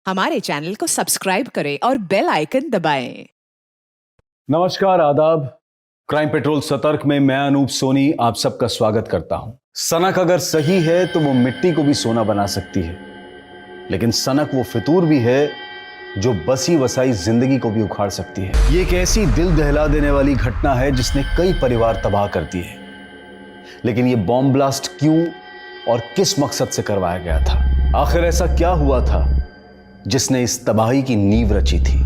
हमारे चैनल को सब्सक्राइब करें और बेल आइकन दबाएं। नमस्कार, आदाब। क्राइम पेट्रोल सतर्क में मैं अनूप सोनी आप सबका स्वागत करता हूं। सनक अगर सही है तो वो मिट्टी को भी सोना बना सकती है, लेकिन सनक वो फितूर भी है जो बसी वसाई जिंदगी को भी उखाड़ सकती है। ये एक ऐसी दिल दहला देने वाली घटना है जिसने कई परिवार तबाह कर दिए, लेकिन ये बॉम्ब ब्लास्ट क्यों और किस मकसद से करवाया गया था? आखिर ऐसा क्या हुआ था जिसने इस तबाही की नींव रची थी?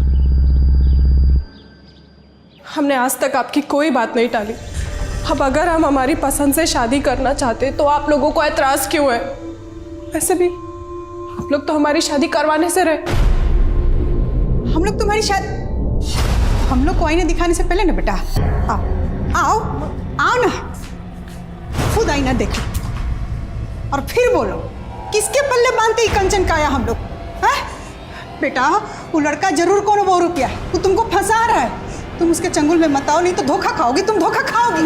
हमने आज तक आपकी कोई बात नहीं टाली। अब अगर हम हमारी पसंद से शादी करना चाहते तो आप लोगों को एतराज क्यों है? वैसे भी आप लोग तो हमारी शादी करवाने से रहे। हम लोग तुम्हारी शादी, हम लोग को आईना दिखाने से पहले ना बेटा, आओ आओ आओ ना, खुद आईना देखो और फिर बोलो किसके पल्ले बांधते ही कंचन काया हम लोग हैं? बेटा वो लड़का जरूर कौन वो रुपया वो तुमको फंसा रहा है। तुम उसके चंगुल में मत आओ, नहीं तो धोखा खाओगी, तुम धोखा खाओगी।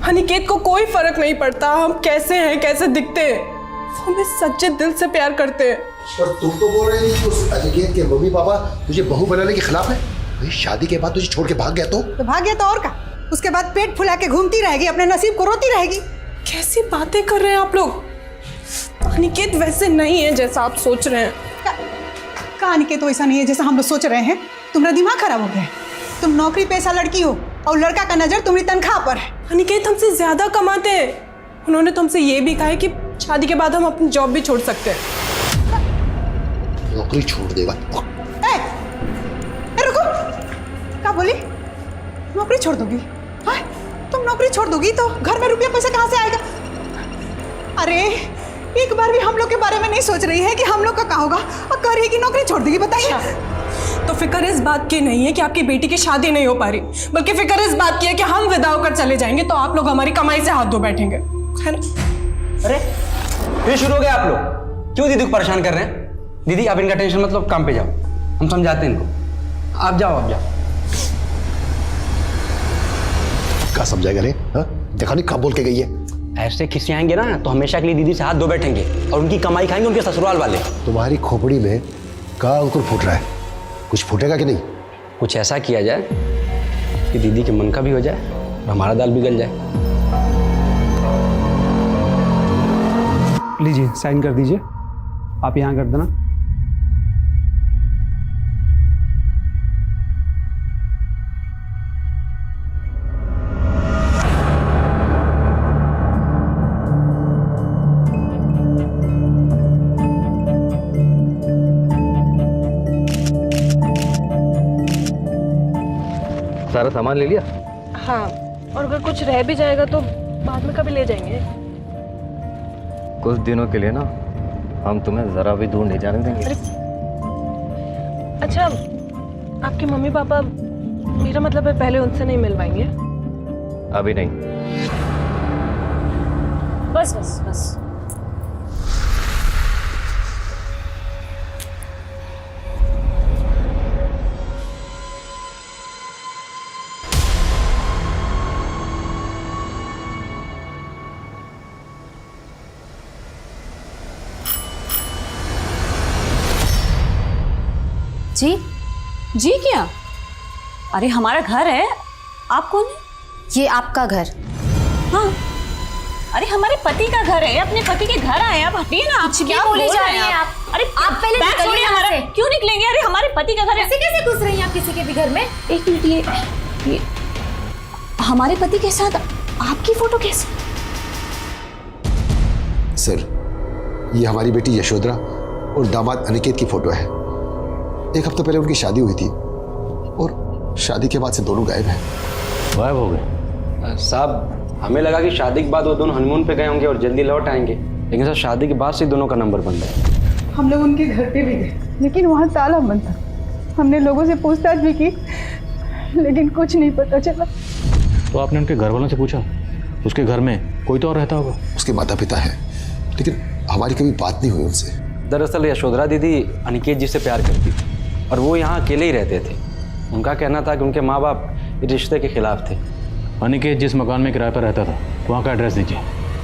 अनिकेत को कोई फर्क नहीं पड़ता हम कैसे हैं, कैसे दिखते हैं। वो हमें सच्चे दिल से प्यार करते हैं। पर तुम तो बोल रही थी उस अनिकेत के मम्मी पापा तुझे बहू बनाने के खिलाफ है। भाई शादी के बाद तुझे छोड़ के भाग गया तो भाग गया तो और का? उसके बाद पेट फुला के घूमती रहेगी, अपने नसीब को रोती रहेगी। कैसी बातें कर रहे हैं आप लोग? अनिकेत वैसे नहीं है जैसा आप सोच रहे हैं। कहा अनिकेत तो ऐसा नहीं है जैसा हम लोग सोच रहे हैं। तुम्हारा दिमाग खराब हो गया है। तुम नौकरी पेशा लड़की हो और लड़का का नजर तुम्हारी तनख्वाह पर है। अनिकेत हमसे ज्यादा कमाते हैं। उन्होंने तो हमसे ये भी कहा है कि शादी के बाद हम अपनी जॉब भी छोड़ सकते हैं। नौकरी छोड़ देगा? रुको, क्या बोली? नौकरी छोड़ दोगी? हाँ, तुम नौकरी छोड़ दोगी तो घर में रुपया पैसा कहाँ से आएगा? अरे एक बार भी हम लोग के बारे में नहीं सोच रही है कि हम लोग का क्या होगा और कह रही है कि नौकरी छोड़ देगी। बताइए। तो फिक्र इस बात की नहीं है कि आपकी बेटी की शादी नहीं हो पा रही, बल्कि फिक्र इस बात की है कि हम विदा होकर चले जाएंगे तो आप लोग हमारी कमाई से हाथ धो बैठेंगे, है ना? अरे फिर शुरू हो गया आप लोग। क्यों दीदी को परेशान कर रहे हैं? दीदी आप इनका टेंशन मतलब काम पे जाओ, हम समझाते हैं इनको। आप जाओ, आप जाओ। क्या समझाएगा रे? देखा नहीं कब बोल के गई है। ऐसे खिसियाएंगे ना तो हमेशा के लिए दीदी से हाथ धो बैठेंगे और उनकी कमाई खाएंगे उनके ससुराल वाले। तुम्हारी खोपड़ी में कहाँ अंकुर फूट रहा है? कुछ फूटेगा कि नहीं? कुछ ऐसा किया जाए कि दीदी के मन का भी हो जाए और हमारा दाल भी गल जाए। लीजिए साइन कर दीजिए, आप यहाँ कर देना। सारा सामान ले लिया? हाँ, और अगर कुछ रह भी जाएगा तो बाद में कभी ले जाएंगे। कुछ दिनों के लिए ना हम तुम्हें जरा भी दूर नहीं जाने देंगे। अच्छा, आपके मम्मी पापा, मेरा मतलब है पहले उनसे नहीं मिलवाएंगे? अभी नहीं। बस बस बस। जी जी क्या? अरे हमारा घर है, आप कौन है? ये आपका घर? हाँ, अरे हमारे पति का घर है, अपने पति के घर आए। आप हटिए ना, आप क्या बोली जा रही हैं आप? अरे आप पहले बैग छोड़िए हमारा। क्यों निकलेंगे? अरे हमारे पति का घर है। ऐसे कैसे घुस रही हैं आप किसी के भी घर में? एक मिनट, ये हमारे पति के साथ आपकी फोटो कैसे? सर, ये हमारी बेटी यशोधरा और दामाद अनिकेत की फोटो है। एक हफ्ता पहले उनकी शादी हुई थी और शादी के बाद से दोनों गायब हैं। गायब हो गए? साहब हमें लगा कि शादी के बाद वो दोनों हनीमून पे गए होंगे और जल्दी लौट आएंगे, लेकिन सर शादी के बाद से दोनों का नंबर बंद है। हम लोग उनके घर पे भी गए, लेकिन वहाँ ताला बंद था। हमने लोगों से पूछताछ भी की, लेकिन कुछ नहीं पता चला। तो आपने उनके घर वालों से पूछा? उसके घर में कोई तो और रहता होगा। उसके माता पिता हैं, लेकिन हमारी कभी बात नहीं हुई उनसे। दरअसल यशोधरा दीदी अनिकेत जी से प्यार करती थी और वो यहाँ अकेले ही रहते थे। उनका कहना था कि उनके माँ बाप इस रिश्ते के खिलाफ थे। अनिकेत जिस मकान में किराए पर रहता था वहाँ का एड्रेस दीजिए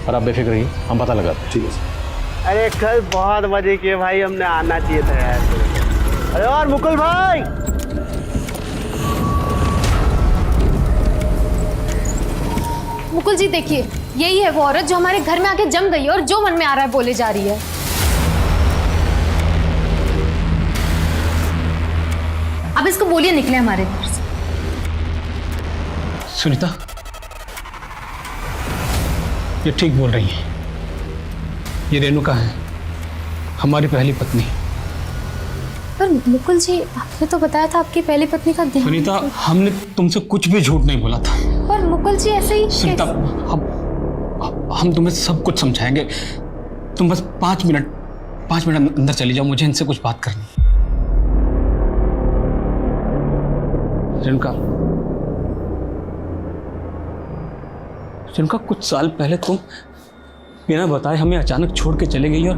और आप बेफिक्र रहिए, हम पता लगाते हैं। ठीक है सर। अरे कल बहुत मजे किए भाई, हमने आना चाहिए था यार। अरे और मुकुल भाई, मुकुल जी देखिए, यही है वो औरत जो हमारे घर में आके जम गई है और जो मन में आ रहा है बोले जा रही है। अब इसको बोलिए निकले हमारे घर से। सुनीता, ये ठीक बोल रही है। ये रेणुका है, हमारी पहली पत्नी। पर मुकुल जी, आपने तो बताया था आपकी पहली पत्नी का देहांत। सुनीता, हमने तुमसे कुछ भी झूठ नहीं बोला था। पर मुकुल जी ऐसे ही सुनीता, हम तुम्हें सब कुछ समझाएंगे। तुम बस 5 मिनट अंदर चली जाओ, मुझे इनसे कुछ बात करनी है। रेणुका, कुछ साल पहले तुम बिना बताए हमें अचानक छोड़ के चले गई और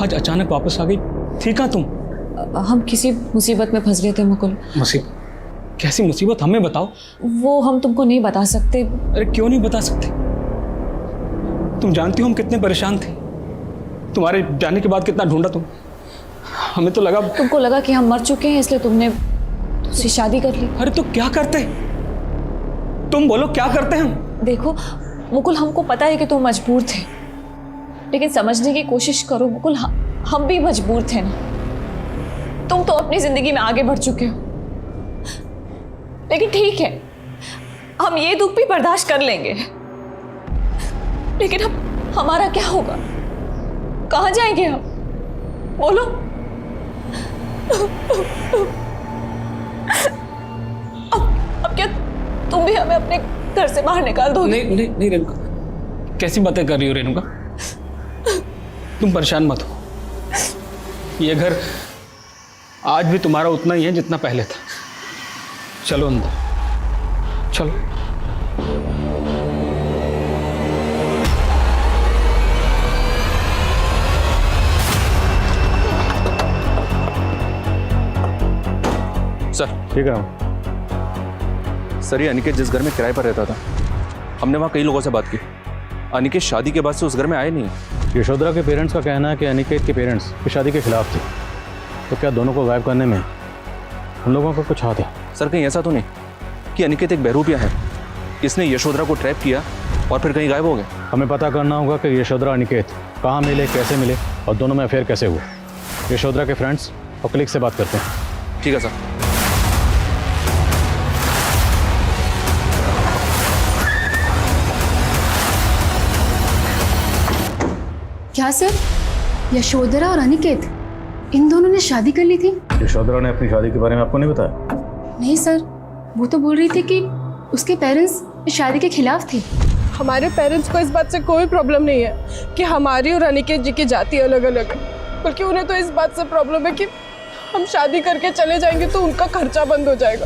आज अचानक वापस आ गई। थी कहाँ तुम? हम किसी मुसीबत में फंस गए थे मुकुल। मुसीबत? कैसी मुसीबत, हमें बताओ। वो हम तुमको नहीं बता सकते। अरे क्यों नहीं बता सकते? तुम जानती हो हम कितने परेशान थे। तुम्हारे जाने के बाद कितना ढूंढा तुम। हमें तो लगा तुमको लगा कि हम मर चुके हैं, इसलिए तुमने उससे शादी कर ली। अरे तो क्या करते? तुम बोलो क्या करते हम? देखो मुकुल, हमको पता है कि तुम मजबूर थे, लेकिन समझने की कोशिश करो मुकुल, हम भी मजबूर थे ना। तुम तो अपनी जिंदगी में आगे बढ़ चुके हो, लेकिन ठीक है, हम ये दुख भी बर्दाश्त कर लेंगे। लेकिन हमारा क्या होगा? कहाँ जाएंगे हम? बोलो। अब क्या तुम भी हमें अपने घर से बाहर निकाल दो? नहीं रेणुका, कैसी बातें कर रही हो रेणुका? तुम परेशान मत हो। ये घर आज भी तुम्हारा उतना ही है जितना पहले था। चलो अंदर, चलो। सर, ठीक है सर। ये अनिकेत जिस घर में किराए पर रहता था, हमने वहाँ कई लोगों से बात की। अनिकेत शादी के बाद से उस घर में आए नहीं। यशोधरा के पेरेंट्स का कहना है कि अनिकेत के पेरेंट्स की शादी के खिलाफ थे। तो क्या दोनों को गायब करने में हम लोगों का कुछ हाथ है? सर, कहीं ऐसा तो नहीं कि अनिकेत एक बहरूपिया है, इसने यशोधरा को ट्रैप किया और फिर कहीं गायब हो गए? हमें पता करना होगा कि यशोधरा अनिकेत कहाँ मिले, कैसे मिले और दोनों में अफेयर कैसे हुआ। यशोधरा के फ्रेंड्स और कलीग से बात करते हैं। ठीक है सर। क्या सर, यशोधरा और अनिकेत इन दोनों ने शादी कर ली थी? यशोधरा ने अपनी शादी के बारे में आपको नहीं बताया? नहीं सर, वो तो बोल रही थी कि उसके पेरेंट्स शादी के खिलाफ थे। हमारे पेरेंट्स को इस बात से कोई प्रॉब्लम नहीं है कि हमारी और अनिकेत जी की जाति अलग अलग है, बल्कि उन्हें तो इस बात से प्रॉब्लम है कि हम शादी करके चले जाएंगे तो उनका खर्चा बंद हो जाएगा।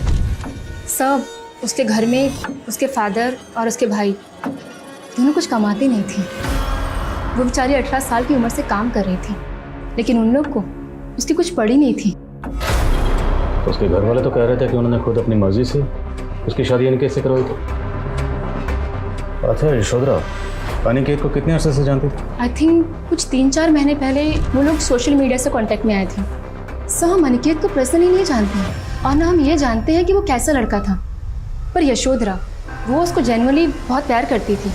सब उसके घर में उसके फादर और उसके भाई दोनों कुछ कमाते नहीं थे। वो बेचारी 18 साल की उम्र से काम कर रही थी, लेकिन उन लोग को उसकी कुछ पड़ी नहीं थी। उसके घर वाले तो कह रहे थे कि उन्होंने खुद अपनी मर्जी से उसकी शादी अनिकेत से करवाई थी। अच्छा, यशोधरा अनिकेत को कितने अरसे से जानती थी? आई थिंक कुछ 3-4 महीने पहले वो लोग सोशल मीडिया से कांटेक्ट में आए थे। सो हम अनिकेत को पर्सनली नहीं जानते हैं और ना हम ये जानते हैं कि वो कैसा लड़का था, पर यशोधरा वो उसको जेन्युइनली बहुत प्यार करती थी।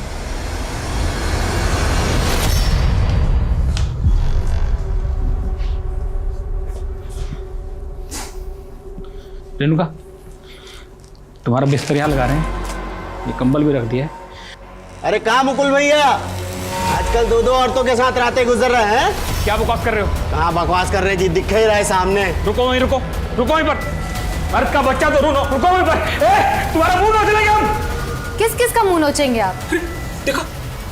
रेणुका, तुम्हारा बिस्तर यहाँ लगा रहे हैं, ये कंबल भी रख दिया है। अरे कहाँ मुकुल भैया, आजकल 2-2 औरतों के साथ रातें गुजर रहे हैं। क्या बकवास कर रहे हो? कहाँ बकवास कर रहे जी, दिख ही रहा है सामने। रुको वहीं, रुको वहीं पर। अर्थ का बच्चा तो रुको वहीं पर। तुम्हारा मुंह नोच लेंगे हम। किस का मुंह नोचेंगे आप? देखो,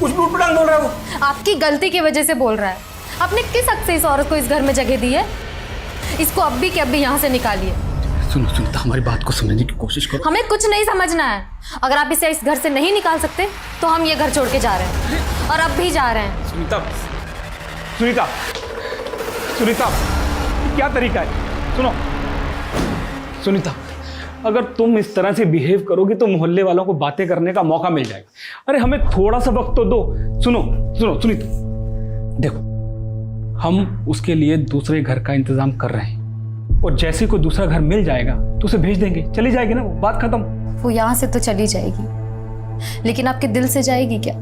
कुछ भी उठपटांग बोल रहा है वो। आपकी गलती की वजह से बोल रहा है। आपने किस हक से इस औरत को इस घर में जगह दी है? इसको अब भी यहाँ से निकालिए। सुनो सुनीता, हमारी बात को समझने की कोशिश करो। हमें कुछ नहीं समझना है। अगर आप इसे इस घर से नहीं निकाल सकते तो हम ये घर छोड़ के जा रहे हैं, और अब भी जा रहे हैं। सुनीता, सुनीता, सुनीता, क्या तरीका है? सुनो सुनीता, अगर तुम इस तरह से बिहेव करोगी तो मोहल्ले वालों को बातें करने का मौका मिल जाएगा। अरे हमें थोड़ा सा वक्त तो दो। सुनो सुनो सुनीता, देखो हम उसके लिए दूसरे घर का इंतजाम कर रहे हैं, और जैसे कोई दूसरा घर मिल जाएगा तो उसे भेज देंगे, चली जाएगी ना, वो बात खत्म। वो यहाँ से तो चली जाएगी, लेकिन आपके दिल से जाएगी क्या?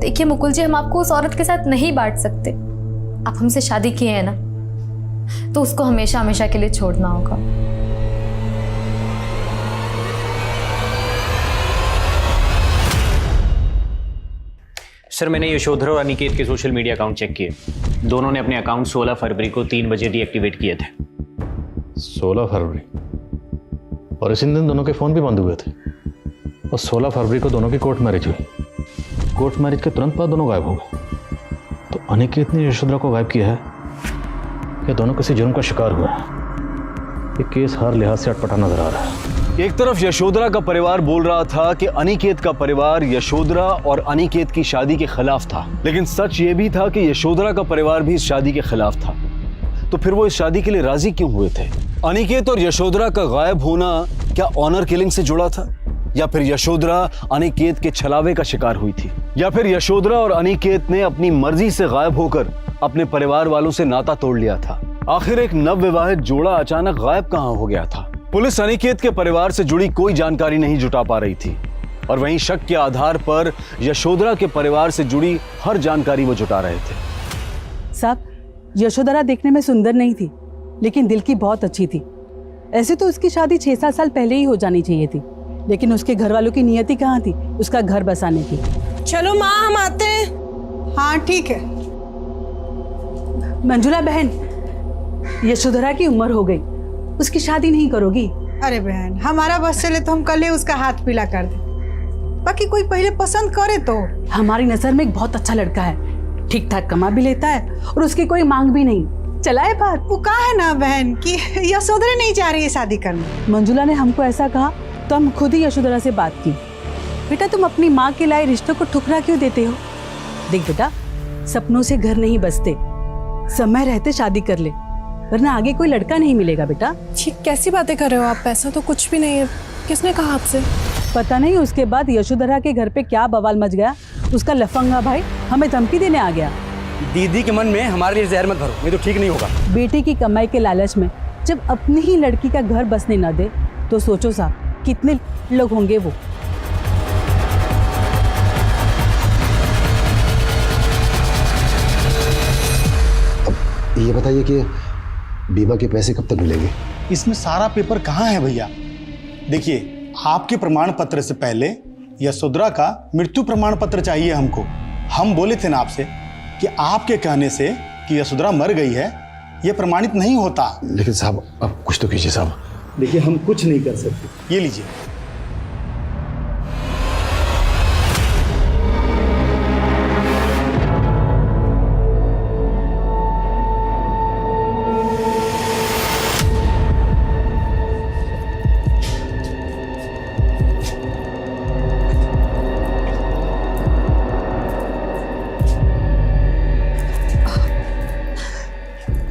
देखिए मुकुल जी, हम आपको उस औरत के साथ नहीं बांट सकते। आप हमसे शादी किए हैं ना, तो उसको हमेशा हमेशा के लिए छोड़ना होगा। सर, मैंने यशोधरा और अनिकेत के सोशल मीडिया अकाउंट चेक किए। दोनों ने अपने अकाउंट 16 फरवरी को 3 बजे डीएक्टिवेट किए थे। 16 फरवरी? और इसी दिन दोनों के फ़ोन भी बंद हुए थे। और 16 फरवरी को दोनों की कोर्ट मैरिज हुई। कोर्ट मैरिज के तुरंत बाद दोनों गायब हो गए। तो अनिकेत ने यशोधरा को गायब किया है या दोनों किसी जुर्म का शिकार हुआ है? ये केस हर लिहाज से अटपटा नजर आ रहा है। एक तरफ यशोधरा का परिवार बोल रहा था कि अनिकेत का परिवार यशोधरा और अनिकेत की शादी के खिलाफ था, लेकिन सच ये भी था कि यशोधरा का परिवार भी इस शादी के खिलाफ था। तो फिर वो इस शादी के लिए राजी क्यों हुए थे? अनिकेत और यशोधरा का गायब होना क्या ऑनर किलिंग से जुड़ा था, या फिर यशोधरा अनिकेत के छलावे का शिकार हुई थी, या फिर यशोधरा और अनिकेत ने अपनी मर्जी से गायब होकर अपने परिवार वालों से नाता तोड़ लिया था? आखिर एक नवविवाहित जोड़ा अचानक गायब कहां हो गया था? पुलिस अनिकेत के परिवार से जुड़ी कोई जानकारी नहीं जुटा पा रही थी, और वहीं शक के आधार पर यशोधरा के परिवार से जुड़ी हर जानकारी वो जुटा रहे थे। साहब, यशोधरा देखने में सुंदर नहीं थी, लेकिन दिल की बहुत अच्छी थी। ऐसे तो उसकी शादी 6-7 साल पहले ही हो जानी चाहिए थी, लेकिन उसके घर वालों की नियति कहाँ थी उसका घर बसाने की। चलो माँ, हम आते हैं। हाँ ठीक है। मंजुला बहन, यशोधरा की उम्र हो गई, उसकी शादी नहीं करोगी? अरे बहन, हमारा बस चले तो हम कल ही उसका हाथ पीला कर दे। बाकी कोई पहले पसंद करे तो। हमारी नजर में एक बहुत अच्छा लड़का है, ठीक ठाक कमा भी लेता है और उसकी कोई मांग भी नहीं। चला है बात। वो कहा है ना बहन कि यशोधरा नहीं चाह रही है शादी करना। मंजुला ने हमको ऐसा कहा तो हम खुद ही यशोधरा से बात की। बेटा, तुम अपनी माँ के लाए रिश्तों को ठुकरा क्यों देते हो? देख बेटा, सपनों से घर नहीं बसते, समय रहते शादी कर ले, वरना आगे कोई लड़का नहीं मिलेगा। बेटा ठीक, कैसी बातें कर रहे हो आप? पैसा तो कुछ भी नहीं है। किसने कहा आपसे? पता नहीं उसके बाद यशोधरा के घर पे क्या बवाल मच गया। उसका लफंगा भाई हमें धमकी देने आ गया। दीदी के मन में हमारे लिए जहर मत भरो, ये तो ठीक नहीं होगा। बेटे की कमाई के लालच में जब अपनी ही लड़की का घर बसने न दे तो सोचो साहब कितने लोग होंगे वो। अब ये बताइए कि बीमा के पैसे कब तक मिलेंगे? इसमें सारा पेपर कहाँ है भैया? देखिए, आपके प्रमाण पत्र से पहले यशोधरा का मृत्यु प्रमाण पत्र चाहिए हमको। हम बोले थे ना आपसे कि आपके कहने से कि यशोधरा मर गई है, यह प्रमाणित नहीं होता। लेकिन साहब, अब कुछ तो कीजिए साहब। देखिए, हम कुछ नहीं कर सकते। ये लीजिए।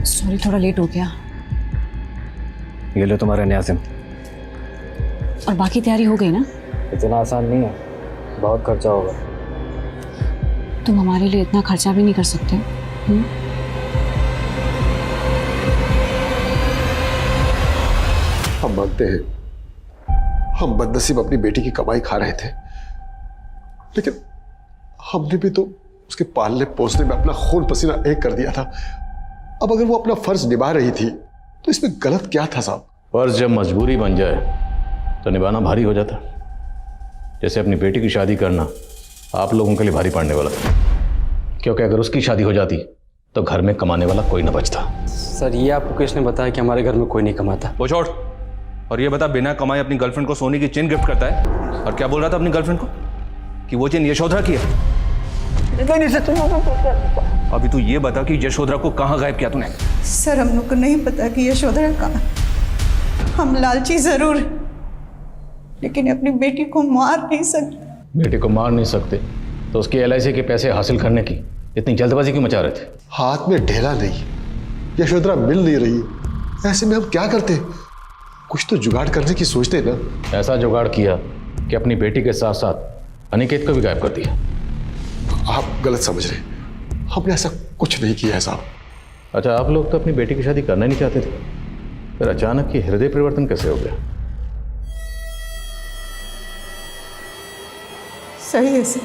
सॉरी, थोड़ा लेट हो गया। ये लो तुम्हारे न्यासिम। और बाकी तैयारी हो गई ना? इतना आसान नहीं है, बहुत खर्चा होगा। तुम हमारे लिए इतना खर्चा भी नहीं कर सकते। हम मानते हैं हम बदनसीब अपनी बेटी की कमाई खा रहे थे, लेकिन हमने भी तो उसके पालने पोसने में अपना खून पसीना एक कर दिया था। अब अगर वो अपना फर्ज निभा रही थी तो इसमें गलत क्या था साहब? फर्ज जब मजबूरी बन जाए तो निभाना भारी हो जाता। जैसे अपनी बेटी की शादी करना आप लोगों के लिए भारी पड़ने वाला था, क्योंकि अगर उसकी शादी हो जाती तो घर में कमाने वाला कोई न बचता। सर, ये आपको किसने बताया कि हमारे घर में कोई नहीं कमाता? वो छोड़, और ये बता, बिना कमाए अपनी गर्लफ्रेंड को सोने की चेन गिफ्ट करता है, और क्या बोल रहा था अपनी गर्लफ्रेंड को कि वो चेन यशोधरा की है? अभी तू ये बता कि यशोधरा को कहाँ गायब किया तूने? सर, हम लोग को नहीं पता कि यशोधरा कहाँ। हम लालची जरूर, लेकिन अपनी बेटी को मार नहीं सकते। बेटी को मार नहीं सकते तो उसकी LIC के पैसे हासिल करने की इतनी जल्दबाजी क्यों मचा रहे थे? हाथ में ढेला नहीं, यशोधरा मिल नहीं रही, ऐसे में हम क्या करते? कुछ तो जुगाड़ करने की सोचते ना। ऐसा जुगाड़ किया कि अपनी बेटी के साथ साथ अनिकेत को भी गायब कर दिया। आप गलत समझ रहे। हमने ऐसा कुछ नहीं किया है साहब। अच्छा, आप लोग तो अपनी बेटी की शादी करना नहीं चाहते थे, फिर अचानक ये हृदय परिवर्तन कैसे हो गया? सही है सर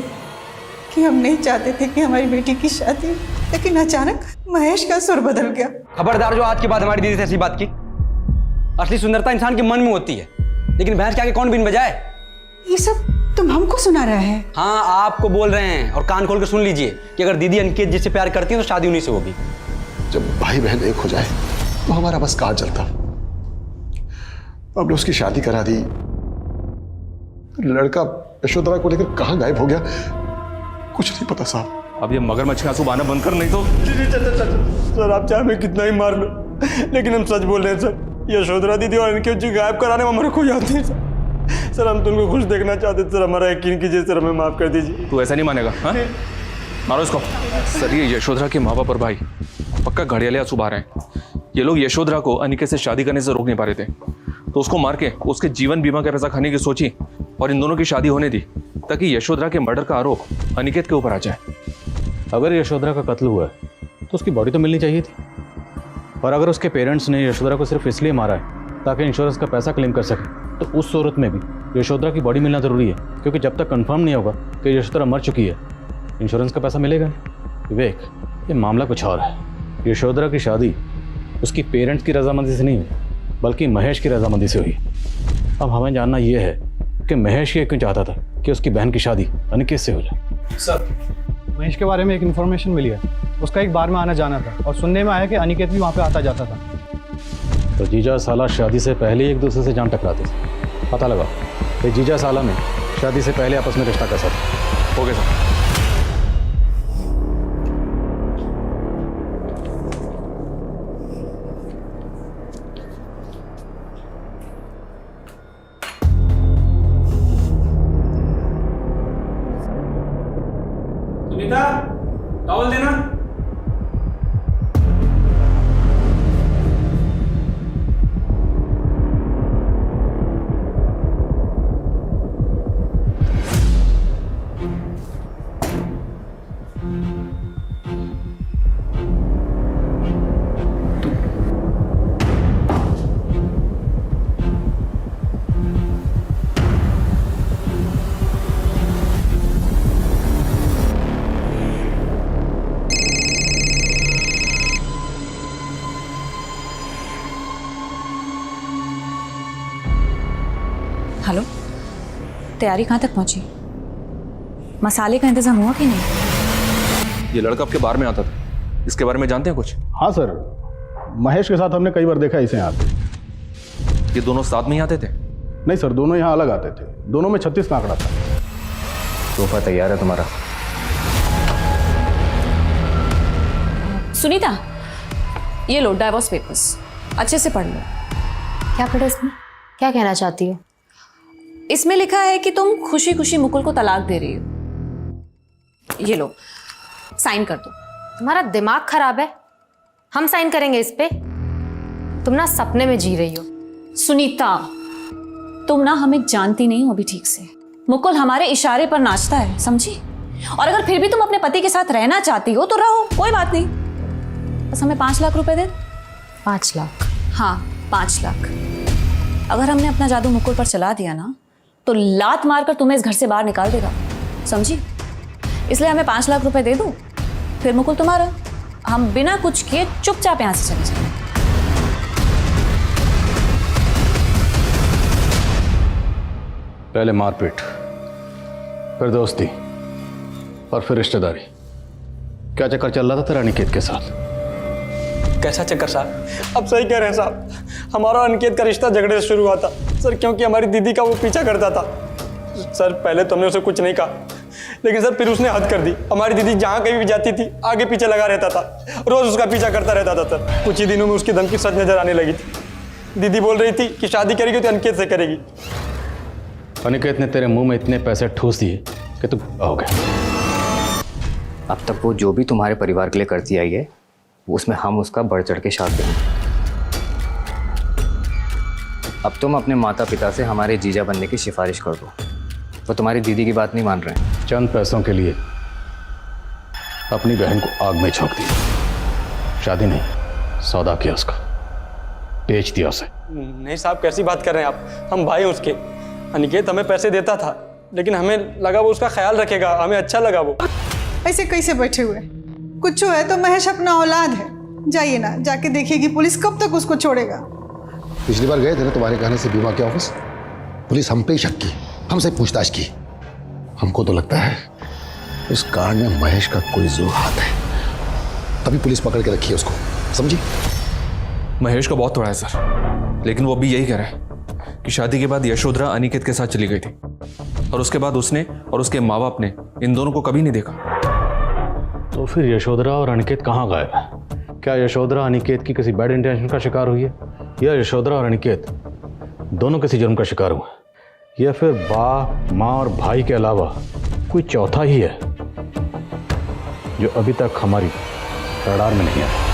कि हम नहीं चाहते थे कि हमारी बेटी की शादी, लेकिन अचानक महेश का सुर बदल गया। खबरदार जो आज के बाद हमारी दीदी से ऐसी बात की। असली सुंदरता इंसान के मन में होती है, लेकिन भैंस के आगे कौन बीन बजाए? ये सब तुम हमको सुना रहे हैं? हाँ, आपको बोल रहे हैं, और कान खोल कर सुन लीजिए कि अगर दीदी अनिकेत जिससे प्यार करती है तो शादी उन्हीं से होगी। जब भाई बहन एक हो जाए तो हमारा बस कहाँ चलता। हमने उसकी शादी करा दी, लड़का यशोधरा को लेकर कहाँ गायब हो गया कुछ नहीं पता साहब। अब ये मगरमच्छ का आंसू बहाना बंद कर, नहीं तो। सर आप चाहे हमें कितना ही मार लो, लेकिन हम सच बोल रहे हैं सर। यशोधरा दीदी और इनके जी गायब कराने में हमारे कोई आते हैं सर। सर हम तुमको खुश देखना चाहते थे सर, हमारा यकीन कीजिए सर, हमें माफ कर दीजिए। तू ऐसा नहीं मानेगा? हाँ, मारो इसको। सर ये यशोधरा के माँ बाप और भाई पक्का घड़ियाले आंसू बहा रहे हैं। ये लोग यशोधरा को अनिकेत से शादी करने से रोक नहीं पा रहे थे, तो उसको मार के उसके जीवन बीमा का पैसा खाने की सोची और इन दोनों की शादी होने दी, ताकि यशोधरा के मर्डर का आरोप अनिकेत के ऊपर आ जाए। अगर यशोधरा का कत्ल हुआ है तो उसकी बॉडी तो मिलनी चाहिए थी, और अगर उसके पेरेंट्स ने यशोधरा को सिर्फ इसलिए मारा है ताकि इंश्योरेंस का पैसा क्लेम कर सके, तो उस सूरत में भी यशोधरा की बॉडी मिलना ज़रूरी है, क्योंकि जब तक कंफर्म नहीं होगा कि यशोधरा मर चुकी है, इंश्योरेंस का पैसा मिलेगा नहीं। विवेक, ये मामला कुछ और है। यशोधरा की शादी उसकी पेरेंट्स की रजामंदी से नहीं हुई, बल्कि महेश की रजामंदी से हुई। अब हमें जानना यह है कि महेश ये क्यों चाहता था कि उसकी बहन की शादी अनिकेत से हो जाए। सर, महेश के बारे में एक इन्फॉर्मेशन मिली है, उसका एक बार में आना जाना था, और सुनने में आया कि अनिकेत भी वहाँ पे आता जाता था। तो जीजा साला शादी से पहले ही एक दूसरे से जान टकराते थे। पता लगा कि जीजा साला में शादी से पहले आपस में रिश्ता कैसा था। Okay sir. सुनीता, टॉवल देना। हेलो, तैयारी कहाँ तक पहुंची? मसाले का इंतजाम हुआ कि नहीं? ये लड़का आपके बार में आता था, इसके बारे में जानते हैं कुछ? हाँ सर, महेश के साथ हमने कई बार देखा इसे आते। ये दोनों साथ में ही आते थे? नहीं सर, दोनों यहाँ अलग आते थे। दोनों में 36 का आंकड़ा था। तोहफा तैयार है तुम्हारा? सुनीता, ये लो डाइवोर्स पेपर्स, अच्छे से पढ़ लो। क्या पढ़ा इसमें? क्या कहना चाहती हो? इसमें लिखा है कि तुम खुशी खुशी मुकुल को तलाक दे रही हो। ये लो, साइन कर दो। तुम्हारा दिमाग खराब है? हम साइन करेंगे इस पे? तुम ना सपने में जी रही हो। सुनीता, तुम ना हमें जानती नहीं हो अभी ठीक से। मुकुल हमारे इशारे पर नाचता है, समझी? और अगर फिर भी तुम अपने पति के साथ रहना चाहती हो तो रहो, कोई बात नहीं। बस हमें 5 लाख रुपए दे। 5 लाख? हाँ, 5 लाख। अगर हमने अपना जादू मुकुल पर चला दिया ना, तो लात मारकर तुम्हें इस घर से बाहर निकाल देगा, समझी? इसलिए हमें 5 लाख रुपए दे दो, फिर मुकुल तुम्हारा। हम बिना कुछ किए चुपचाप यहां से चले जाएंगे। पहले मारपीट, फिर दोस्ती, और फिर रिश्तेदारी। क्या चक्कर चल रहा था तेरा अनिकेत के साथ? कैसा चक्कर साहब? अब सही कह रहे हैं साहब, हमारा अनिकेत का रिश्ता झगड़े से शुरू हुआ था सर, क्योंकि हमारी दीदी का वो पीछा करता था। सर पहले तो हमने उसे कुछ नहीं कहा, लेकिन सर फिर उसने हद कर दी। हमारी दीदी जहाँ कहीं भी जाती थी आगे पीछे लगा रहता था, रोज उसका पीछा करता रहता था सर। कुछ ही दिनों में उसकी धमकी सच नजर आने लगी थी। दीदी बोल रही थी कि शादी करेगी तो अनिकेत से करेगी। अनिकेत ने तेरे मुंह में इतने पैसे ठूस दिए कि तू हो गया। अब तक वो जो भी तुम्हारे परिवार के लिए करती आई है, उसमें हम उसका बढ़ चढ़ के साथ देंगे। अब तुम अपने माता पिता से हमारे जीजा बनने की सिफारिश कर दो। वो तुम्हारी दीदी की बात नहीं मान रहे हैं। चंद पैसों के लिए अपनी बहन को आग में झोंक दिया। शादी नहीं, सौदा किया उसका, बेच दिया उसे। नहीं साहब, कैसी बात कर रहे हैं आप? हम भाई उसके। अनिकेत हमें पैसे देता था, लेकिन हमें लगा वो उसका ख्याल रखेगा, हमें अच्छा लगा वो। ऐसे कैसे बैठे हुए? कुछ है तो महेश अपना औलाद है, जाइए ना, जाके देखिएगी पुलिस कब तक उसको छोड़ेगा। पिछली बार गए थे ना तुम्हारे कहने से बीमा के ऑफिस, पुलिस हम पे ही शक की, हमसे पूछताछ की। हमको तो लगता है इस कांड में महेश का कोई जरूर हाथ है, तभी पुलिस पकड़ के रखी है उसको, समझी? महेश का बहुत थोड़ा है सर, लेकिन वो भी यही कह रहा है कि शादी के बाद यशोधरा अनिकेत के साथ चली गई थी और उसके बाद उसने और उसके माँ बाप ने इन दोनों को कभी नहीं देखा। तो फिर यशोधरा और अनिकेत कहाँ गायब है? क्या यशोधरा अनिकेत की किसी बैड इंटेंशन का शिकार हुई है, या यशोधरा और अनिकेत दोनों किसी जुर्म का शिकार हुए, या फिर बाप, माँ और भाई के अलावा कोई चौथा ही है जो अभी तक हमारी रडार में नहीं आया?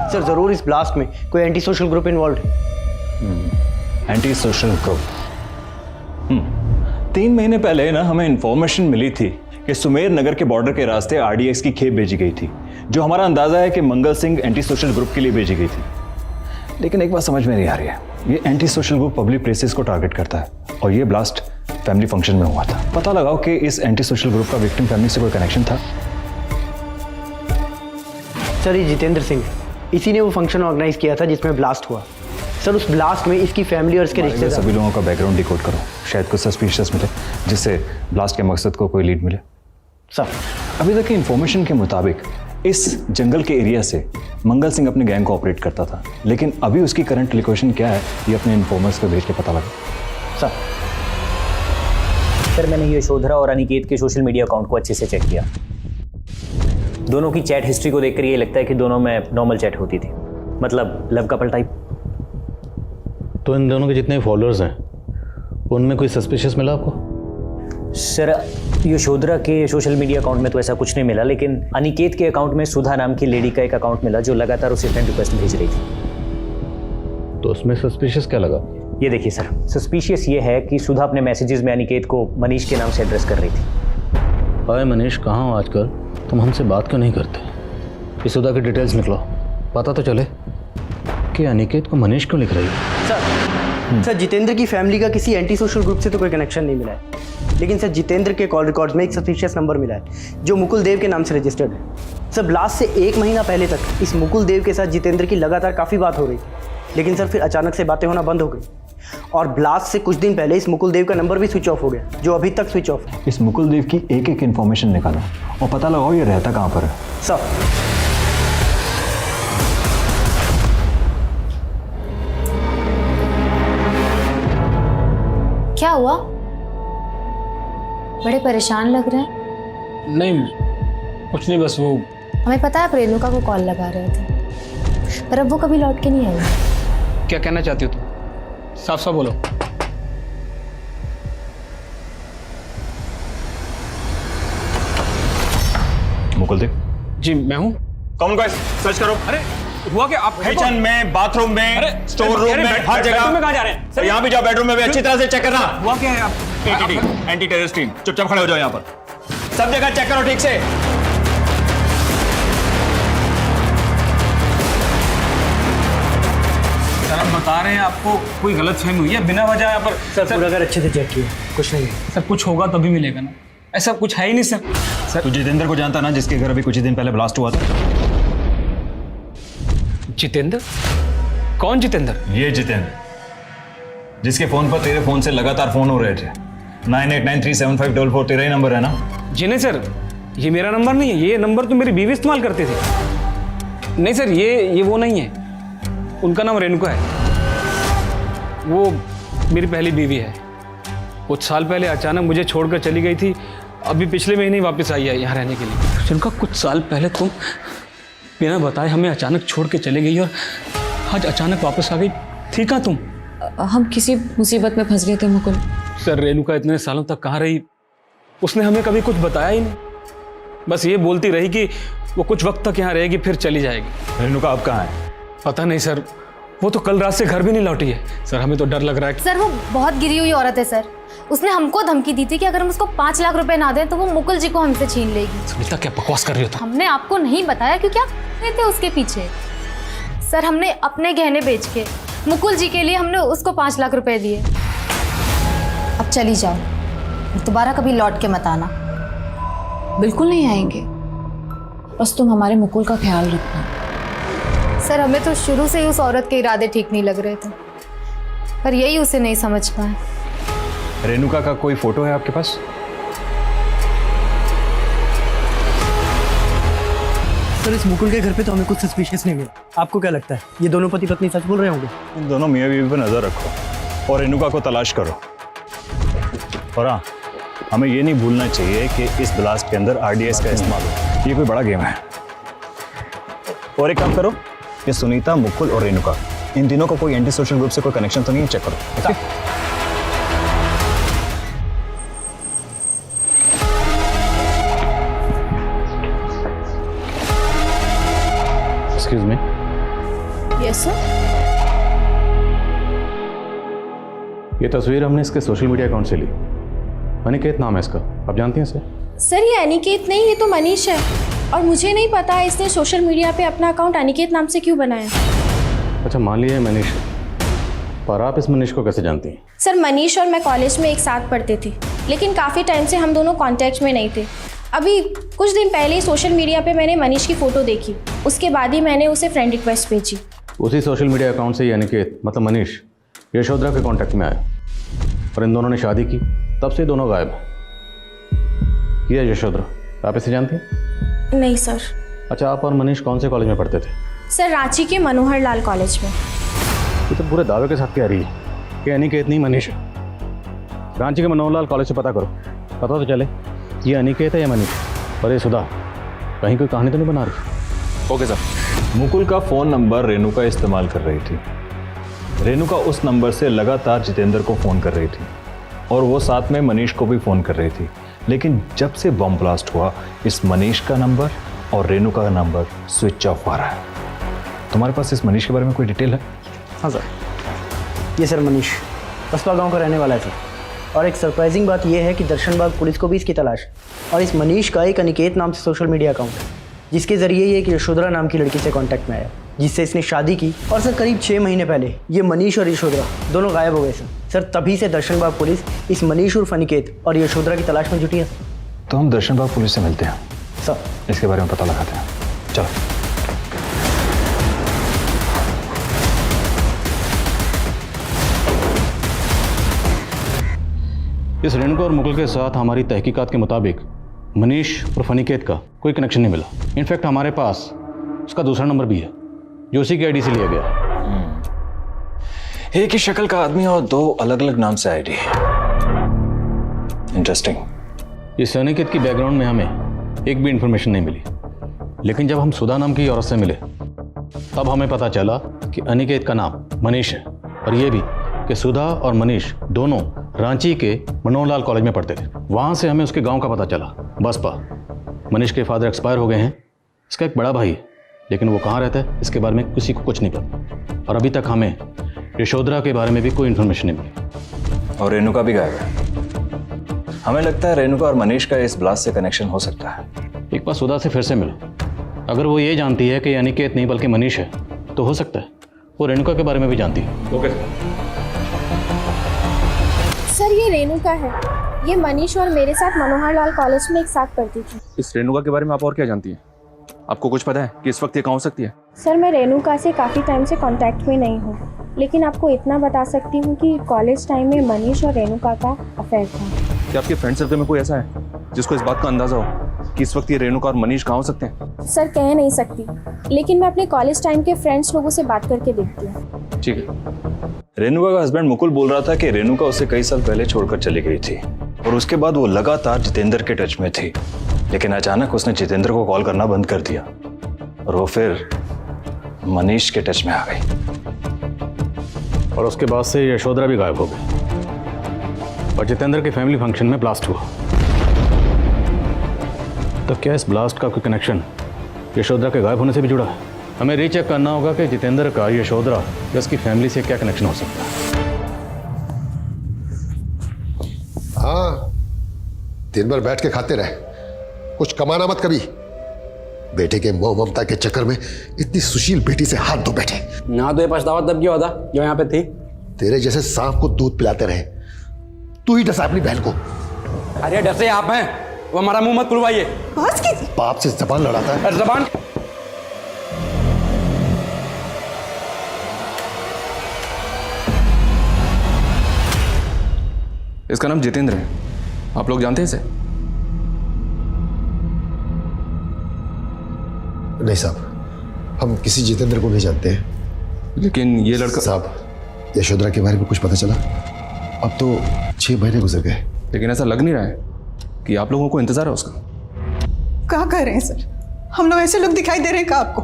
सर जरूर इस ब्लास्ट में कोई एंटी सोशल ग्रुप इन्वॉल्व है। Anti social group. 3 महीने पहले ना हमें इंफॉर्मेशन मिली थी कि सुमेर नगर के बॉर्डर के रास्ते आरडीएक्स की खेप भेजी गई थी, जो हमारा अंदाजा है कि Mangal Singh anti social group के लिए भेजी गई थी। लेकिन एक बात समझ में नहीं आ रही है, ये anti social group public places को टारगेट करता है और ये ब्लास्ट फैमिली फंक्शन में हुआ था। पता लगाओ कि इस एंटी सोशल ग्रुप का विक्टिम फैमिली से कोई कनेक्शन था। सर ये जितेंद्र सिंह, इसी ने वो फंक्शन ऑर्गेनाइज किया था जिसमें ब्लास्ट हुआ। सर उस ब्लास्ट में इसकी फैमिली और इसके रिश्तेदार। सभी लोगों का बैकग्राउंड डिकोड करो, शायद कुछ सस्पिशियस मिले जिससे ब्लास्ट के मकसद को कोई लीड मिले। सर अभी तक की इंफॉर्मेशन के मुताबिक इस जंगल के एरिया से मंगल सिंह अपने गैंग को ऑपरेट करता था, लेकिन अभी उसकी करंट लोकेशन क्या है ये अपने इन्फॉर्मर्स को भेज के पता लगा। सर मैंने यशोधरा और अनिकेत के सोशल मीडिया अकाउंट को अच्छे से चेक किया। दोनों की चैट हिस्ट्री को देखकर ये लगता है कि दोनों में नॉर्मल चैट होती थी, मतलब लव कपल टाइप। तो इन दोनों के जितने फॉलोअर्स हैं उनमें कोई सस्पिशियस मिला आपको? सर यशोधरा के सोशल मीडिया अकाउंट में तो ऐसा कुछ नहीं मिला, लेकिन अनिकेत के अकाउंट में सुधा नाम की लेडी का एक अकाउंट मिला जो लगातार उसे फ्रेंड रिक्वेस्ट भेज रही थी। तो उसमें सस्पिशियस क्या लगा? ये देखिए सर, सस्पिशियस ये है कि सुधा अपने मैसेजेस में अनिकेत को मनीष के नाम से एड्रेस कर रही थी। हाय मनीष, कहाँ हो आजकल? तुम हमसे बात क्यों नहीं करते? इस सुधा की डिटेल्स निकलो, पता तो चले कि अनिकेत को मनीष क्यों लिख रही है। सर जितेंद्र की फैमिली का किसी एंटी सोशल ग्रुप से तो कोई कनेक्शन नहीं मिला है, लेकिन सर जितेंद्र के कॉल रिकॉर्ड्स में एक सस्पिशियस नंबर मिला है जो मुकुल देव के नाम से रजिस्टर्ड है। सर ब्लास्ट से 1 महीना पहले तक इस मुकुल देव के साथ जितेंद्र की लगातार काफ़ी बात हो रही थी, लेकिन सर फिर अचानक से बातें होना बंद हो गई और ब्लास्ट से कुछ दिन पहले इस मुकुल देव का नंबर भी स्विच ऑफ हो गया, जो अभी तक स्विच ऑफ है। इस मुकुल देव की एक एक इन्फॉर्मेशन निकालो और पता लगाओ ये रहता कहाँ पर है। सर क्या हुआ? बड़े परेशान लग रहे हैं। नहीं कुछ नहीं, बस वो हमें पता है आप रेणुका को कॉल लगा रहे थे, पर अब वो कभी लौट के नहीं आई। क्या कहना चाहती हो तुम? साफ साफ बोलो। मुकुल देव जी मैं हूँ। कौन गाइस सर्च करो। अरे हुआ क्या? आप किचन में, बाथरूम में, स्टोर रूम में, हर जगह में कहाँ जा रहे हैं? सर यहाँ भी जाओ, बेडरूम में भी अच्छी तरह से चेक करना। हुआ क्या है? आप एंटी टेररिस्ट टीम चुपचाप खड़े हो जाओ यहाँ पर, सब जगह चेक करो ठीक से। सर हम बता रहे हैं आपको, कोई गलत फहमी हुई है बिना वजह यहाँ पर। सर पूरा घर अच्छे से चेक किया, कुछ नहीं है। सर कुछ होगा तभी मिलेगा ना, ऐसा कुछ है ही नहीं सर। तू जितेंद्र को जानता ना, जिसके घर अभी कुछ ही दिन पहले ब्लास्ट हुआ था? जितेंद्र? कौन जितेंद्र? ये जितेंद्र जिसके फोन पर तेरे फोन से लगातार फोन हो रहे थे। 98937544 तेरा ही नंबर है ना? जी नहीं सर, ये मेरा नंबर नहीं है, ये नंबर तो मेरी बीवी इस्तेमाल करती थी। नहीं सर ये वो नहीं है, उनका नाम रेणुका है, वो मेरी पहली बीवी है। कुछ साल पहले अचानक मुझे छोड़कर चली गई थी। अभी पिछले महीने ही वापस आई है यहाँ रहने के लिए। रेणुका, कुछ साल पहले तुम बिना बताए हमें अचानक छोड़ के चले गई और आज अचानक वापस आ गई। थी कहाँ तुम? हम किसी मुसीबत में फंस गए थे मुकुल। सर, रेणुका इतने सालों तक कहाँ रही? उसने हमें कभी कुछ बताया ही नहीं। बस ये बोलती रही कि वो कुछ वक्त तक यहाँ रहेगी फिर चली जाएगी। रेणुका आप कहाँ हैं? पता नहीं सर, वो तो कल रात से घर भी नहीं लौटी है। सर, हमें तो डर लग रहा है। सर, वो बहुत गिरी हुई औरत है सर। उसने हमको धमकी दी थी कि अगर हम उसको 5 लाख रुपए ना दें तो वो मुकुल जी को हमसे छीन लेगी। सुनीता, क्या बकवास कर रही हो तुम? हमने आपको नहीं बताया क्योंकि आप थे उसके पीछे। सर, हमने अपने गहने बेच के मुकुल जी के लिए हमने उसको 5 लाख रुपए दिए। अब चली जाओ, दोबारा कभी लौट के मत आना। बिल्कुल नहीं आएंगे, बस तुम हमारे मुकुल का ख्याल रखना। सर, हमें तो शुरू से ही उस औरत के इरादे ठीक नहीं लग रहे थे, पर यही उसे नहीं समझ पाए। रेणुका का कोई फोटो है आपके पास? सर, इस मुकुल के घर पे तो हमें कुछ सस्पिशियस नहीं मिला। आपको क्या लगता है, ये दोनों पति पत्नी सच बोल रहे होंगे? इन दोनों मियाँ बीवी पर नजर रखो और रेणुका को तलाश करो। और हाँ, हमें ये नहीं भूलना चाहिए कि इस ब्लास्ट के अंदर RDX का इस्तेमाल हो। ये कोई बड़ा गेम है। और एक काम करो, ये सुनीता, मुकुल और रेणुका, इन तीनों को कोई एंटी सोशल ग्रुप से कोई कनेक्शन तो नहीं है, चेक करो। Excuse me. Yes sir. ये तस्वीर हमने इसके सोशल मीडिया अकाउंट से ली। अनिकेत नाम है इसका, आप जानती हैं इसे? सर, ये अनिकेत नहीं, ये तो मनीष है। और मुझे नहीं पता इसने सोशल मीडिया पे अपना अकाउंट अनिकेत नाम से क्यों बनाया। अच्छा, मान लिया मनीष, पर आप इस मनीष को कैसे जानती हैं? सर, मनीष और मैं कॉलेज में एक साथ पढ़ते थे, लेकिन काफ़ी टाइम से हम दोनों कांटेक्ट में नहीं थे। अभी कुछ दिन पहले ही सोशल मीडिया पे मैंने मनीष की फ़ोटो देखी, उसके बाद ही मैंने उसे फ्रेंड रिक्वेस्ट भेजी। उसी सोशल मीडिया अकाउंट से ही अनिकेत मतलब मनीष यशोधरा के कांटेक्ट में आया और इन दोनों ने शादी की, तब से दोनों गायब हैं। ये यशोधरा, आप इसे जानती हैं? नहीं सर। अच्छा, आप और मनीष कौन से कॉलेज में पढ़ते थे? सर, रांची के मनोहर लाल कॉलेज में। ये तो पूरे दावे के साथ कह रही है कि अनिकेत नहीं मनीष है। रांची के मनोहर लाल कॉलेज से पता करो, पता तो चले ये अनिकेत है या मनीष। और ये सुधा कहीं कोई कहानी तो नहीं बना रही? Okay sir. मुकुल का फोन नंबर रेणुका इस्तेमाल कर रही थी। रेणुका उस नंबर से लगातार जितेंद्र को फोन कर रही थी और वो साथ में मनीष को भी फोन कर रही थी। लेकिन जब से बम ब्लास्ट हुआ, इस मनीष का नंबर और रेणुका का नंबर स्विच ऑफ आ रहा है। तुम्हारे पास इस मनीष के बारे में कोई डिटेल है? हाँ सर, ये सर मनीष कस्बा गांव का रहने वाला है सर। और एक सरप्राइजिंग बात यह है कि दर्शनबाग पुलिस को भी इसकी तलाश है। और इस मनीष का एक अनिकेत नाम से सोशल मीडिया अकाउंट है, जिसके जरिए ये एक यशोधरा नाम की लड़की से कांटेक्ट में आया, जिससे इसने शादी की। और सर, करीब 6 महीने पहले ये मनीष और यशोधरा दोनों गायब हो गए सर। तभी से दर्शनबाग पुलिस इस मनीष उर्फ अनिकेत और यशोधरा की तलाश में जुटी है। तो हम दर्शनबाग पुलिस से मिलते हैं सर, इसके बारे में पता लगाते हैं। चलो। इस रेणुका और मुकुल के साथ हमारी तहकीकात के मुताबिक मनीष और अनिकेत का कोई कनेक्शन नहीं मिला। इनफैक्ट हमारे पास उसका दूसरा नंबर भी है जो उसी की आईडी से लिया गया। एक ही शक्ल का आदमी और 2 अलग अलग नाम से आईडी है। इंटरेस्टिंग। इस अनिकेत की बैकग्राउंड में हमें एक भी इंफॉर्मेशन नहीं मिली, लेकिन जब हम सुधा नाम की औरत से मिले तब हमें पता चला कि अनिकेत का नाम मनीष है और ये भी कि सुधा और मनीष दोनों रांची के मनोहर लाल कॉलेज में पढ़ते थे। वहाँ से हमें उसके गांव का पता चला, बसपा। मनीष के फादर एक्सपायर हो गए हैं, इसका एक बड़ा भाई है, लेकिन वो कहाँ रहता है इसके बारे में किसी को कुछ नहीं पता। और अभी तक हमें यशोधरा के बारे में भी कोई इन्फॉर्मेशन नहीं मिली। और रेणुका भी गायब है। हमें लगता है रेणुका और मनीष का इस ब्लास्ट से कनेक्शन हो सकता है। एक बार सुधा से फिर से मिलो, अगर वो ये जानती है कि अनिकेत नहीं बल्कि मनीष है तो हो सकता है वो रेणुका के बारे में भी जानती है। ओके सर, ये रेणुका है। ये मनीष और मेरे साथ मनोहर लाल कॉलेज में एक साथ पढ़ती थी। इस रेणुका के बारे में आप और क्या जानती हैं? आपको कुछ पता है कि इस वक्त ये कहाँ हो सकती है? सर, मैं रेणुका से काफ़ी टाइम से कांटेक्ट में नहीं हूँ, लेकिन आपको इतना बता सकती हूँ कि कॉलेज टाइम में मनीष और रेणुका का अफेयर था। क्या आपके फ्रेंड सर्कल में कोई ऐसा है जिसको इस बात का अंदाजा हो कि इस वक्त ये रेणुका और मनीष कहाँ हो सकते हैं? सर, कह नहीं सकती, लेकिन मैं अपने कॉलेज टाइम के फ्रेंड्स लोगों से बात करके देखती हूँ। ठीक है। रेणुका का हस्बैंड मुकुल बोल रहा था कि रेणुका उसे कई साल पहले छोड़कर चली गई थी। और उसके बाद वो लगातार जितेंद्र के टच में थी, लेकिन अचानक उसने जितेंद्र को कॉल करना बंद कर दिया और वो फिर मनीष के टच में आ गई। और उसके बाद से यशोधरा भी गायब हो गई और जितेंद्र के फैमिली फंक्शन में ब्लास्ट हुआ। तो क्या इस ब्लास्ट का कोई कनेक्शन यशोधरा के गायब होने से भी जुड़ा है? हमें रीचेक करना होगा कि जितेंद्र का यशोधरा या उसकी फैमिली से क्या कनेक्शन हो सकता है। हाँ, दिन भर बैठ के खाते रहे, कुछ कमाना मत कभी। बेटे के मोह ममता के चक्कर में इतनी सुशील बेटी से हाथ धो बैठे। ना तो ये पछतावा तब क्यों होता जो यहाँ पे थी? तेरे जैसे सांप को दूध पिलाते रहे, तू ही डसा अपनी बहन को। अरे डसे आप हैं, वो हमारा मुंह मत खुलवाइए। बाप से जबान लड़ाता है। जबान इसका नाम जितेंद्र है, आप लोग जानते हैं इसे? नहीं साहब, हम किसी जितेंद्र को नहीं जानते हैं। लेकिन ये लड़का साहब, यशोधरा के बारे में कुछ पता चला? अब तो 6 महीने गुजर गए। लेकिन ऐसा लग नहीं रहा है कि आप लोगों को इंतजार है उसका। क्या कह रहे हैं सर? हम लोग ऐसे लोग दिखाई दे रहे हैं क्या आपको?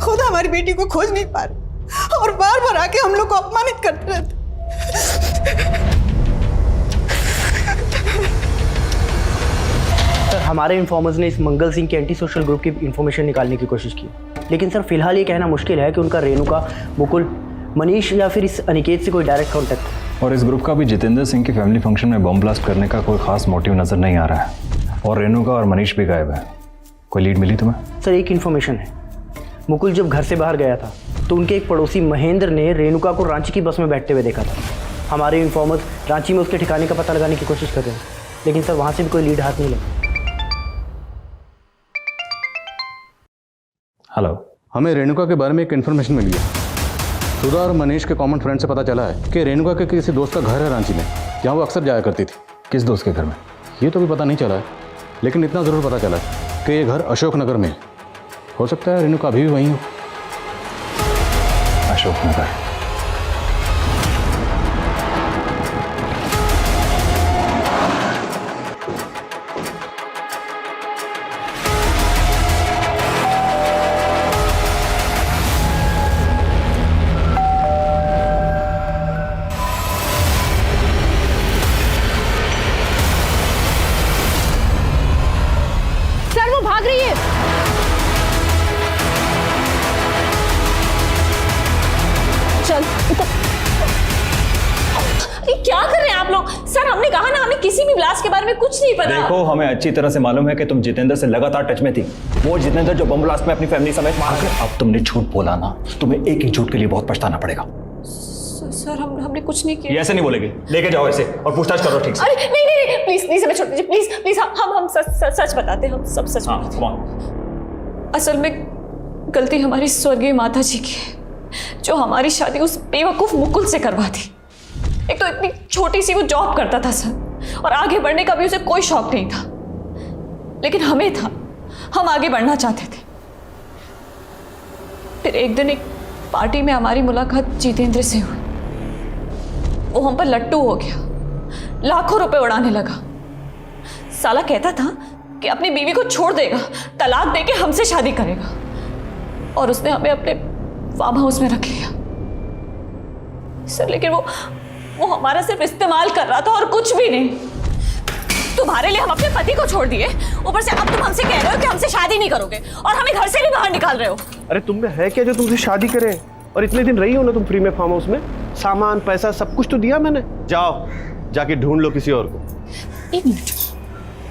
खुद हमारी बेटी को खोज नहीं पा रहे और बार बार आके हम लोग को अपमानित करते रहते। सर, हमारे इन्फॉर्मर्स ने इस मंगल सिंह के एंटी सोशल ग्रुप की इंफॉर्मेशन निकालने की कोशिश की, लेकिन सर फिलहाल ये कहना मुश्किल है कि उनका रेणुका, मुकुल, मनीष या फिर इस अनिकेत से कोई डायरेक्ट कॉन्टैक्ट है। और इस ग्रुप का भी जितेंद्र सिंह के फैमिली फंक्शन में बम ब्लास्ट करने का कोई खास मोटिव नजर नहीं आ रहा है। और रेणुका और मनीष भी गायब है। कोई लीड मिली तुम्हें? सर, एक इन्फॉर्मेशन है। मुकुल जब घर से बाहर गया था तो उनके एक पड़ोसी महेंद्र ने रेणुका को रांची की बस में बैठते हुए देखा था। हमारे इन्फॉर्मर्स रांची में उसके ठिकाने का पता लगाने की कोशिश कर रहे हैं, लेकिन सर वहाँ से भी कोई लीड हाथ नहीं लगा। हेलो, हमें रेणुका के बारे में एक इन्फॉर्मेशन मिली है। सुधा और मनीष के कॉमन फ्रेंड से पता चला है कि रेणुका के किसी दोस्त का घर है रांची में, जहाँ वो अक्सर जाया करती थी। किस दोस्त के घर में? ये तो भी पता नहीं चला है, लेकिन इतना ज़रूर पता चला है कि ये घर अशोकनगर में है। हो सकता है रेणुका अभी भी वहीं हो। अशोकनगर? सर वो भाग रही है। चल ये क्या कर रहे हैं आप लोग? सर हमने कहा ना, हमें किसी भी ब्लास्ट के बारे में कुछ नहीं पता। देखो, हमें अच्छी तरह से मालूम है कि तुम जितेंद्र से लगातार टच में थी। वो जितेंद्र जो बम ब्लास्ट में अपनी फैमिली समेत मार गया। अब तुमने झूठ बोला ना, तुम्हें एक ही झूठ के लिए बहुत पछताना पड़ेगा। सर हमने कुछ नहीं किया। ये ऐसे नहीं बोलेगी, लेके जाओ इसे और पूछताछ करो ठीक से। अरे नहीं नहीं नहीं, प्लीज प्लीज हमें छोड़ दीजिए, प्लीज प्लीज। हम सच बताते हैं, हम सब सच बताते हैं। असल में गलती हमारी स्वर्गीय माता जी की है, जो हमारी शादी उस बेवकूफ मुकुल से करवा दी। एक तो इतनी छोटी सी वो जॉब करता था सर, और आगे बढ़ने का भी उसे कोई शौक नहीं था, लेकिन हमें था। हम आगे बढ़ना चाहते थे। फिर एक दिन एक पार्टी में हमारी मुलाकात जितेंद्र से हुई। वो हम पर लट्टू हो गया, लाखों रुपए उड़ाने लगा। साला कहता था कि अपनी बीवी को छोड़ देगा, तलाक देके हमसे शादी करेगा, और उसने हमें अपने फार्म हाउस में रख लिया सर। लेकिन वो हमारा सिर्फ इस्तेमाल कर रहा था और कुछ भी नहीं। तुम्हारे लिए हम अपने पति को छोड़ दिए, ऊपर से अब तुम हमसे कह रहे हो कि हमसे शादी नहीं करोगे और हमें घर से भी बाहर निकाल रहे हो। अरे तुम में है क्या जो तुमसे शादी करे? और इतने दिन रही हो ना तुम फ्री में फार्म हाउस में, सामान पैसा सब कुछ तो दिया मैंने। जाओ जाके ढूंढ लो किसी और को। एक मिनट,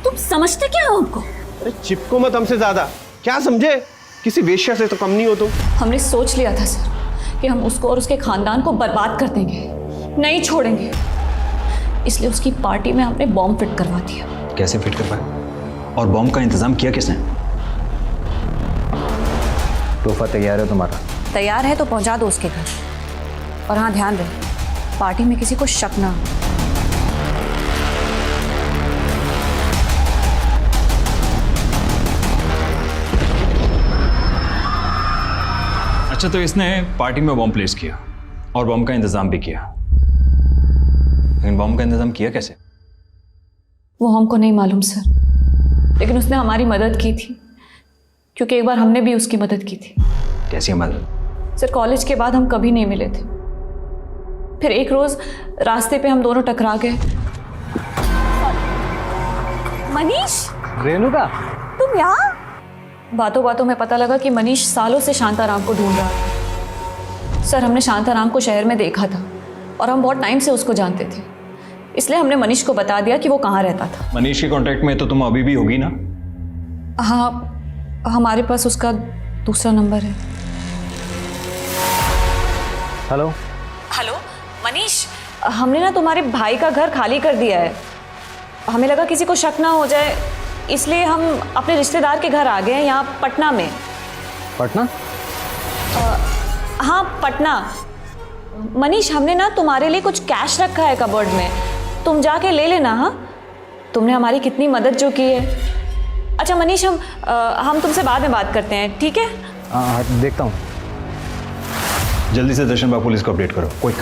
तुम समझते क्या हो हमको? अरे चिपको मत हमसे ज्यादा, क्या समझे? किसी वेश्या से तो कम नहीं हो तुम। हमने सोच लिया था सर कि हम उसको और उसके खानदान को बर्बाद कर देंगे, नहीं छोड़ेंगे। इसलिए उसकी पार्टी में हमने बॉम्ब फिट करवा दिया। कैसे फिट करवाया? और बॉम्ब का इंतजाम किया किसने? तोहफा तैयार है तुम्हारा? तैयार है तो पहुंचा दो उसके घर। और हाँ, ध्यान रहे पार्टी में किसी को शक ना हो। अच्छा, तो इसने पार्टी में बॉम्ब प्लेस किया और बॉम्ब का इंतजाम भी किया, लेकिन बॉम्ब का इंतजाम किया कैसे? वो हमको नहीं मालूम सर, लेकिन उसने हमारी मदद की थी, क्योंकि एक बार हमने भी उसकी मदद की थी। कैसी मदद? सर कॉलेज के बाद हम कभी नहीं मिले थे, फिर एक रोज रास्ते पे हम दोनों टकरा गए। मनीष, रेणुका, तुम यहाँ? बातों बातों में पता लगा कि मनीष सालों से शांताराम को ढूंढ रहा था। सर हमने शांताराम को शहर में देखा था और हम बहुत टाइम से उसको जानते थे, इसलिए हमने मनीष को बता दिया कि वो कहाँ रहता था। मनीष के कांटेक्ट में तो तुम अभी भी होगी ना? हाँ, हमारे पास उसका दूसरा नंबर है। हेलो हेलो मनीष, हमने ना तुम्हारे भाई का घर खाली कर दिया है। हमें लगा किसी को शक ना हो जाए, इसलिए हम अपने रिश्तेदार के घर आ गए हैं, यहाँ पटना में। पटना? हाँ पटना। मनीष, हमने ना तुम्हारे लिए कुछ कैश रखा है कबर्ड में, तुम जाके ले लेना। हाँ, तुमने हमारी कितनी मदद जो की है। अच्छा मनीष, हम तुमसे बाद में बात करते हैं, ठीक है? हाँ देखता हूँ। जल्दी से दर्शन बाग पुलिस को अपडेट करो, क्विक।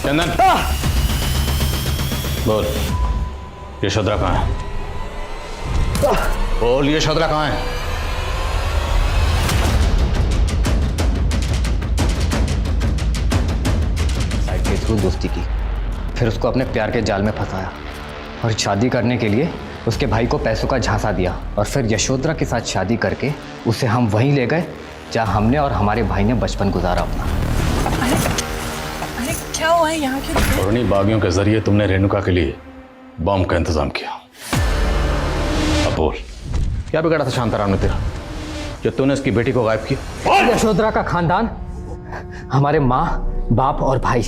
चंदन, बोल यशोधरा कहाँ है? बोल यशोधरा कहाँ है? साइड के थ्रू दोस्ती की, फिर उसको अपने प्यार के जाल में फंसाया और शादी करने के लिए उसके भाई को पैसों का झांसा दिया, और फिर यशोधरा के साथ शादी करके उसे हम वहीं ले गए जहाँ हमने और हमारे भाई ने बचपन गुजारा अपना। क्या हुआ है यहाँ के? और उन्हीं बागियों के जरिए तुमने रेणुका के लिए बॉम्ब का इंतजाम किया। अब बोल, क्या बिगाड़ा था शांताराम ने तेरा जो तूने उसकी बेटी को गायब किया? यशोधरा का खानदान हमारे माँ, बाप और भाई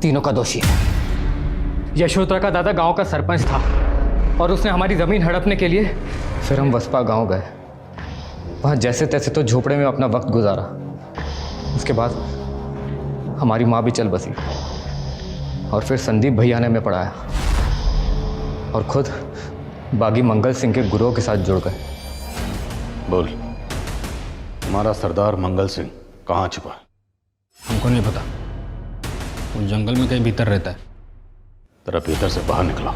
तीनों का दोषी है। यशोधरा का दादा गांव का सरपंच था और उसने हमारी जमीन हड़पने के लिए, फिर हम वसपा गांव गए, वहाँ जैसे तैसे तो झोपड़े में अपना वक्त गुजारा। उसके बाद हमारी माँ भी चल बसी और फिर संदीप भैया ने हमें पढ़ाया और खुद बागी मंगल सिंह के गुरुओं के साथ जुड़ गए। बोल, हमारा सरदार मंगल सिंह कहाँ छुपा है? हमको नहीं पता, वो जंगल में कहीं भीतर रहता है। तेरा भीतर से बाहर निकला।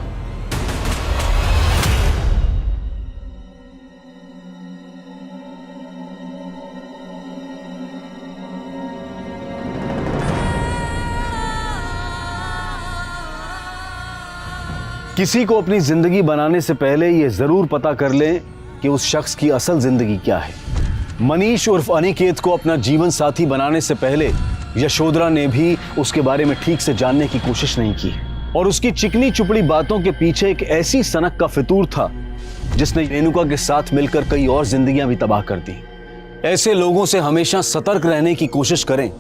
किसी को अपनी जिंदगी बनाने से पहले यह जरूर पता कर लें कि उस शख्स की असल जिंदगी क्या है। मनीष उर्फ अनिकेत को अपना जीवन साथी बनाने से पहले यशोधरा ने भी उसके बारे में ठीक से जानने की कोशिश नहीं की, और उसकी चिकनी चुपड़ी बातों के पीछे एक ऐसी सनक का फितूर था जिसने रेणुका के साथ मिलकर कई और जिंदगियां भी तबाह कर दी। ऐसे लोगों से हमेशा सतर्क रहने की कोशिश करें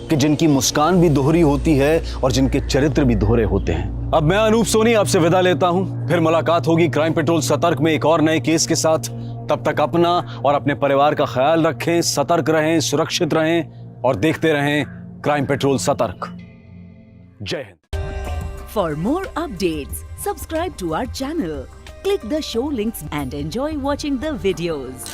कि जिनकी मुस्कान भी दोहरी होती है और जिनके चरित्र भी दोहरे होते हैं। अब मैं अनूप सोनी आपसे विदा लेता हूं, फिर मुलाकात होगी क्राइम पेट्रोल सतर्क में एक और नए केस के साथ। तब तक अपना और अपने परिवार का ख्याल रखें, सतर्क रहें, सुरक्षित रहें और देखते रहें क्राइम पेट्रोल सतर्क। जय हिंद। For more updates subscribe to our channel, click the show links and enjoy watching the videos.